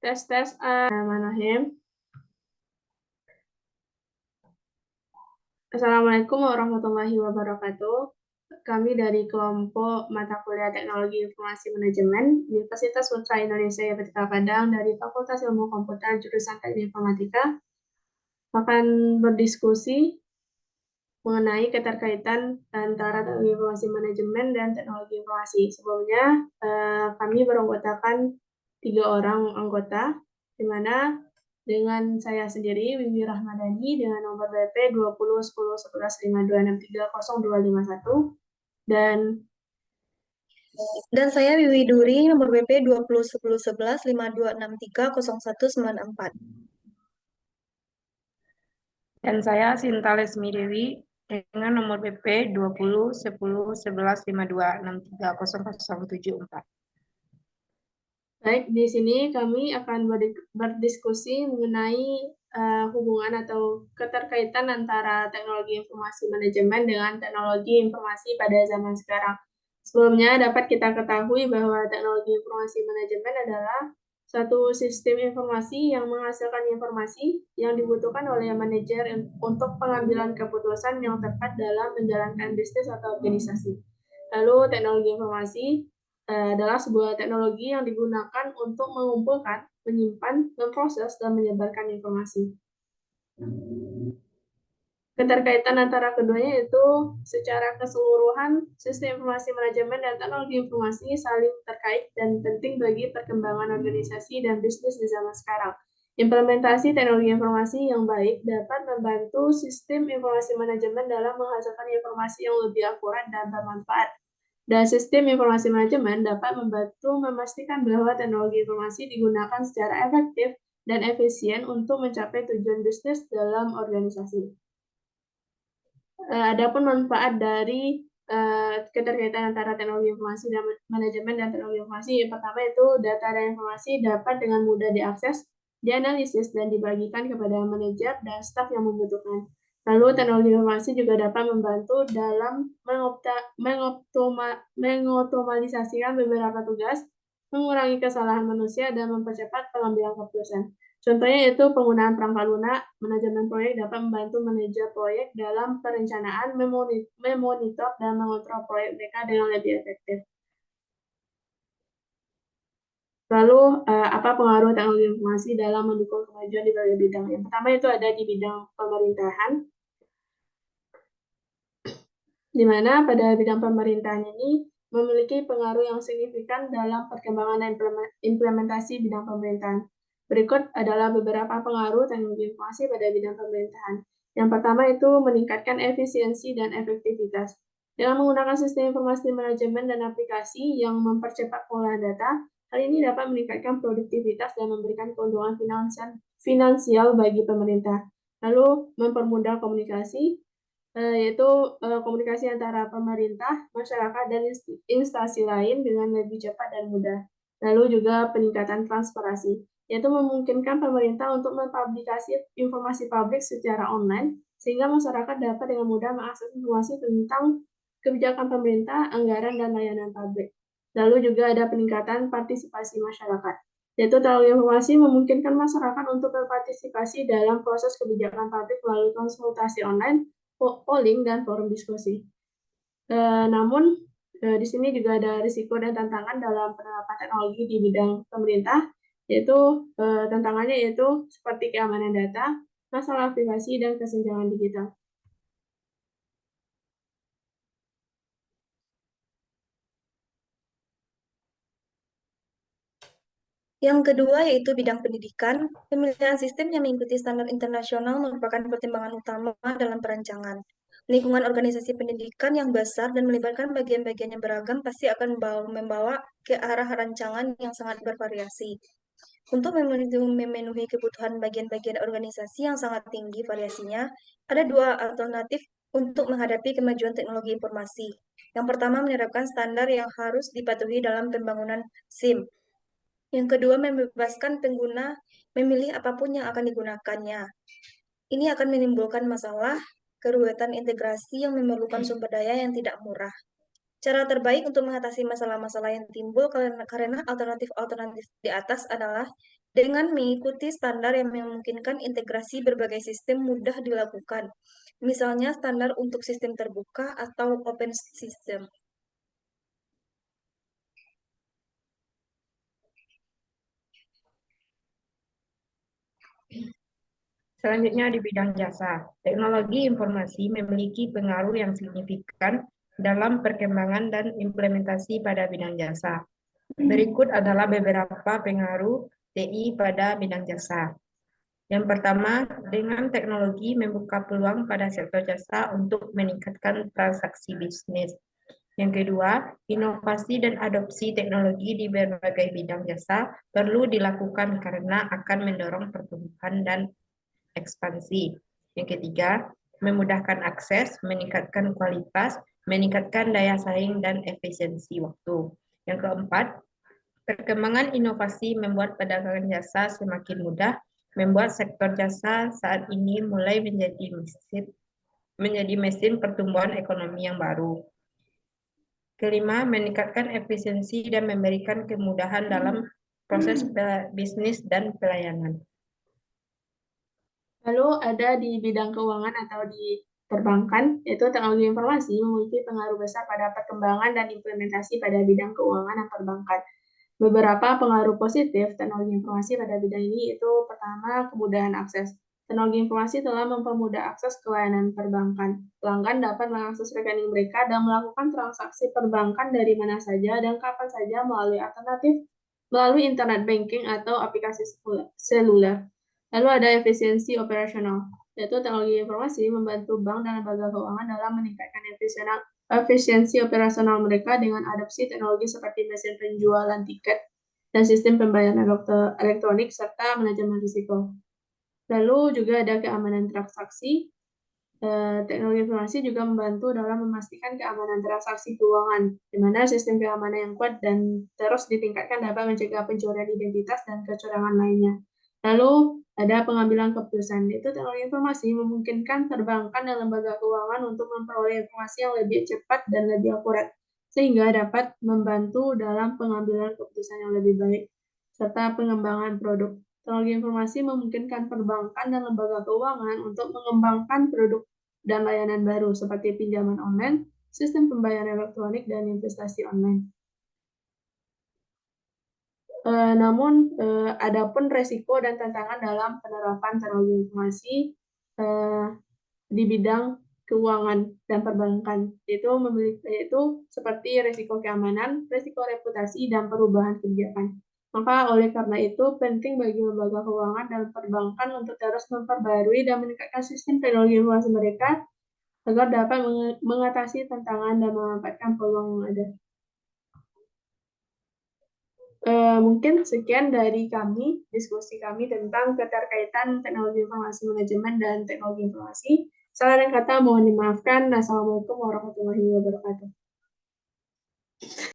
Tes. Bismillahirrahmanirrahim. Assalamualaikum warahmatullahi wabarakatuh. Kami dari kelompok mata kuliah Teknologi Informasi Manajemen Universitas Putra Indonesia Yabebeka Padang dari Fakultas Ilmu Komputer jurusan Teknik Informatika akan berdiskusi mengenai keterkaitan antara teknologi informasi manajemen dan teknologi informasi. Sebelumnya, kami beranggotakan 3 orang anggota, di mana dengan saya sendiri, Wiwi Rahmadani, dengan nomor BP 20101152630251, Dan saya Wiwi Duri, nomor BP 20101152630194. Dan saya Sinta Lesmi Dewi dengan nomor BP 20101152630074. Baik, di sini kami akan berdiskusi mengenai hubungan atau keterkaitan antara teknologi informasi manajemen dengan teknologi informasi pada zaman sekarang. Sebelumnya dapat kita ketahui bahwa teknologi informasi manajemen adalah suatu sistem informasi yang menghasilkan informasi yang dibutuhkan oleh manajer untuk pengambilan keputusan yang tepat dalam menjalankan bisnis atau organisasi. Lalu teknologi informasi adalah sebuah teknologi yang digunakan untuk mengumpulkan, menyimpan, memproses, dan menyebarkan informasi. Keterkaitan antara keduanya itu secara keseluruhan sistem informasi manajemen dan teknologi informasi saling terkait dan penting bagi perkembangan organisasi dan bisnis di zaman sekarang. Implementasi teknologi informasi yang baik dapat membantu sistem informasi manajemen dalam menghasilkan informasi yang lebih akurat dan bermanfaat. Dan sistem informasi manajemen dapat membantu memastikan bahwa teknologi informasi digunakan secara efektif dan efisien untuk mencapai tujuan bisnis dalam organisasi. Adapun manfaat dari keterkaitan antara teknologi informasi dan manajemen dan teknologi informasi, yang pertama itu data dan informasi dapat dengan mudah diakses, dianalisis, dan dibagikan kepada manajer dan staf yang membutuhkan. Lalu teknologi informasi juga dapat membantu dalam mengotomalisasikan beberapa tugas, mengurangi kesalahan manusia, dan mempercepat pengambilan keputusan. Contohnya yaitu penggunaan perangkat lunak. Manajemen proyek dapat membantu manajer proyek dalam perencanaan, memonitor, dan mengontrol proyek mereka dengan lebih efektif. Lalu, apa pengaruh teknologi informasi dalam mendukung kemajuan di berbagai bidang? Yang pertama itu ada di bidang pemerintahan, di mana pada bidang pemerintahan ini memiliki pengaruh yang signifikan dalam perkembangan dan implementasi bidang pemerintahan. Berikut adalah beberapa pengaruh teknologi informasi pada bidang pemerintahan. Yang pertama itu meningkatkan efisiensi dan efektivitas. Dengan menggunakan sistem informasi manajemen dan aplikasi yang mempercepat pengolahan data, hal ini dapat meningkatkan produktivitas dan memberikan keuntungan finansial bagi pemerintah. Lalu, mempermudah komunikasi, yaitu komunikasi antara pemerintah, masyarakat, dan instansi lain dengan lebih cepat dan mudah. Lalu juga peningkatan transparansi, yaitu memungkinkan pemerintah untuk mempublikasi informasi publik secara online, sehingga masyarakat dapat dengan mudah mengakses informasi tentang kebijakan pemerintah, anggaran, dan layanan publik. Lalu juga ada peningkatan partisipasi masyarakat, yaitu teknologi informasi memungkinkan masyarakat untuk berpartisipasi dalam proses kebijakan publik melalui konsultasi online, polling, dan forum diskusi. Namun, di sini juga ada risiko dan tantangan dalam penerapan teknologi di bidang pemerintah, yaitu tantangannya yaitu seperti keamanan data, masalah privasi, dan kesenjangan digital. Yang kedua yaitu bidang pendidikan. Pemilihan sistem yang mengikuti standar internasional merupakan pertimbangan utama dalam perancangan. Lingkungan organisasi pendidikan yang besar dan melibatkan bagian-bagian yang beragam pasti akan membawa ke arah rancangan yang sangat bervariasi. Untuk memenuhi kebutuhan bagian-bagian organisasi yang sangat tinggi variasinya, ada dua alternatif untuk menghadapi kemajuan teknologi informasi. Yang pertama, menerapkan standar yang harus dipatuhi dalam pembangunan SIM. Yang kedua, membebaskan pengguna memilih apapun yang akan digunakannya. Ini akan menimbulkan masalah keruwetan integrasi yang memerlukan sumber daya yang tidak murah. Cara terbaik untuk mengatasi masalah-masalah yang timbul karena alternatif-alternatif di atas adalah dengan mengikuti standar yang memungkinkan integrasi berbagai sistem mudah dilakukan. Misalnya standar untuk sistem terbuka atau open system. Selanjutnya di bidang jasa, teknologi informasi memiliki pengaruh yang signifikan dalam perkembangan dan implementasi pada bidang jasa. Berikut adalah beberapa pengaruh TI pada bidang jasa. Yang pertama, dengan teknologi membuka peluang pada sektor jasa untuk meningkatkan transaksi bisnis. Yang kedua, inovasi dan adopsi teknologi di berbagai bidang jasa perlu dilakukan karena akan mendorong pertumbuhan dan ekspansi. Yang ketiga, memudahkan akses, meningkatkan kualitas, meningkatkan daya saing dan efisiensi waktu. Yang keempat, perkembangan inovasi membuat perdagangan jasa semakin mudah, membuat sektor jasa saat ini mulai menjadi mesin pertumbuhan ekonomi yang baru. Kelima, meningkatkan efisiensi dan memberikan kemudahan dalam proses bisnis dan pelayanan. Lalu ada di bidang keuangan atau di perbankan, yaitu teknologi informasi memiliki pengaruh besar pada perkembangan dan implementasi pada bidang keuangan dan perbankan. Beberapa pengaruh positif teknologi informasi pada bidang ini itu pertama, kemudahan akses. Teknologi informasi telah mempermudah akses ke layanan perbankan. Pelanggan dapat mengakses rekening mereka dan melakukan transaksi perbankan dari mana saja dan kapan saja melalui internet banking atau aplikasi seluler. Lalu ada efisiensi operasional, yaitu teknologi informasi membantu bank dan lembaga keuangan dalam meningkatkan efisiensi operasional mereka dengan adopsi teknologi seperti mesin penjualan tiket dan sistem pembayaran elektronik serta manajemen risiko. Lalu juga ada keamanan transaksi. Teknologi informasi juga membantu dalam memastikan keamanan transaksi keuangan, di mana sistem keamanan yang kuat dan terus ditingkatkan dapat mencegah pencurian identitas dan kecurangan lainnya. Lalu ada pengambilan keputusan, yaitu teknologi informasi memungkinkan perbankan dan lembaga keuangan untuk memperoleh informasi yang lebih cepat dan lebih akurat, sehingga dapat membantu dalam pengambilan keputusan yang lebih baik, serta pengembangan produk. Teknologi informasi memungkinkan perbankan dan lembaga keuangan untuk mengembangkan produk dan layanan baru seperti pinjaman online, sistem pembayaran elektronik, dan investasi online. Namun, adapun resiko dan tantangan dalam penerapan teknologi informasi di bidang keuangan dan perbankan, yaitu seperti resiko keamanan, resiko reputasi, dan perubahan kebijakan. Maka oleh karena itu, penting bagi lembaga keuangan dan perbankan untuk terus memperbarui dan meningkatkan sistem teknologi informasi mereka agar dapat mengatasi tantangan dan memanfaatkan peluang yang ada. Mungkin sekian dari diskusi kami tentang keterkaitan teknologi informasi manajemen dan teknologi informasi. Salah dan kata mohon dimaafkan. Assalamualaikum warahmatullahi wabarakatuh.